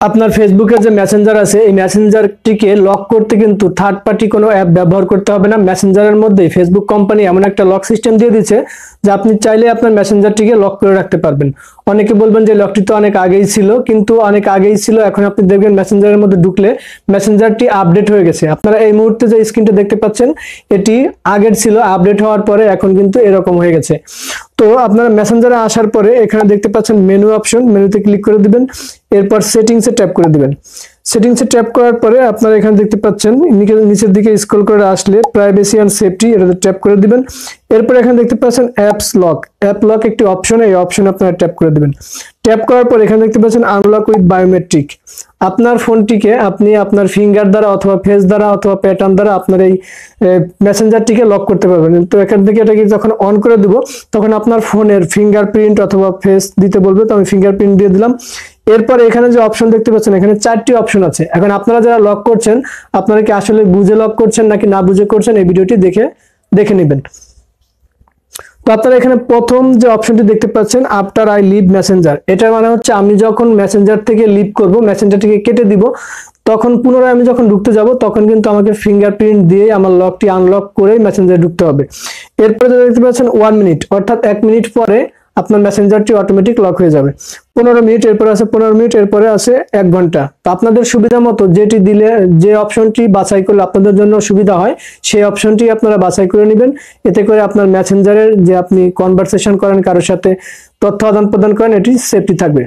আপনার ফেসবুকের যে মেসেঞ্জার আছে এই মেসেঞ্জারটিকে লক করতে কিন্তু থার্ড পার্টি কোনো অ্যাপ ব্যবহার করতে হবে না। মেসেঞ্জারের মধ্যেই ফেসবুক কোম্পানি এমন একটা লক সিস্টেম দিয়ে দিচ্ছে যে আপনি চাইলে আপনার মেসেঞ্জারটিকে লক করে রাখতে পারবেন। অনেকে বলবেন যে লকটি তো অনেক আগেই ছিল, কিন্তু অনেক আগেই ছিল, এখন আপনি দেখবেন মেসেঞ্জারের মধ্যে ঢুকলে মেসেঞ্জারটি আপডেট হয়ে গেছে। আপনারা এই মুহূর্তে যে স্ক্রিনটা দেখতে পাচ্ছেন এটি আগের ছিল, আপডেট হওয়ার পরে এখন কিন্তু এরকম হয়ে গেছে। তো আপনারা মেসেঞ্জারে আসার পরে এখানে দেখতে পাচ্ছেন মেনু অপশন, মেনুতে ক্লিক করে দিবেন, এরপর সেটিংসে ট্যাপ করে দিবেন। সেটিংসে ট্যাপ করার পরে আপনারা এখানে দেখতে পাচ্ছেন নিচের দিকে স্ক্রল করে আসলে প্রাইভেসি এন্ড সেফটি এটাতে ট্যাপ করে দিবেন। এরপর এখানে দেখতে পাচ্ছেন অ্যাপস লক, অ্যাপ লক একটি অপশন, এই অপশনে আপনারা ট্যাপ করে দিবেন। ট্যাপ করার পর এখানে দেখতে পাচ্ছেন আনলক উইথ বায়োমেট্রিক। আপনার ফোনটিকে আপনি আপনার ফিঙ্গার দ্বারা অথবা ফেস দ্বারা অথবা প্যাটার্ন দ্বারা আপনার এই মেসেঞ্জারটিকে লক করতে পারবেন। তো এখান থেকে এটাকে যখন অন করে দিব তখন আপনার ফোনের ফিঙ্গারপ্রিন্ট অথবা ফেস দিতে বলবে, তো আমি ফিঙ্গারপ্রিন্ট দিয়ে দিলাম। এরপর এখানে যে অপশন দেখতে পাচ্ছেন এখানে 4টি অপশন আছে। এখন আপনারা যারা লক করছেন আপনারা কি আসলে বুঝে লক করছেন নাকি না বুঝে করছেন এই ভিডিওটি দেখে নেবেন। তো আপনারা এখানে প্রথম যে অপশনটি দেখতে পাচ্ছেন আফটার আই লিভ মেসেঞ্জার, এটার মানে হচ্ছে আমি যখন মেসেঞ্জার থেকে লিভ করব, মেসেঞ্জারটিকে কেটে দিব, তখন পুনরায় আমি যখন ঢুকতে যাব তখন কিন্তু আমাকে ফিঙ্গারপ্রিন্ট দিয়ে আমার লকটি আনলক করে মেসেঞ্জারে ঢুকতে হবে। এরপরে দেখতে পাচ্ছেন 1 মিনিট, অর্থাৎ 1 মিনিট পরে আপনার মেসেঞ্জারটি অটোমেটিক লক হয়ে যাবে। 15 মিনিট, এরপরে আছে 15 মিনিট, এরপরে আছে 1 ঘন্টা। তো আপনাদের সুবিধা মতো যেটি দিলে, যে অপশনটি বাছাই করলে আপনাদের জন্য সুবিধা হয় সেই অপশনটি আপনারা বাছাই করে নেবেন। এতে করে আপনার মেসেঞ্জারের যে আপনি কনভারসেশন করেন, কারোর সাথে তথ্য আদান প্রদান করেন, এটি সেফটি থাকবে।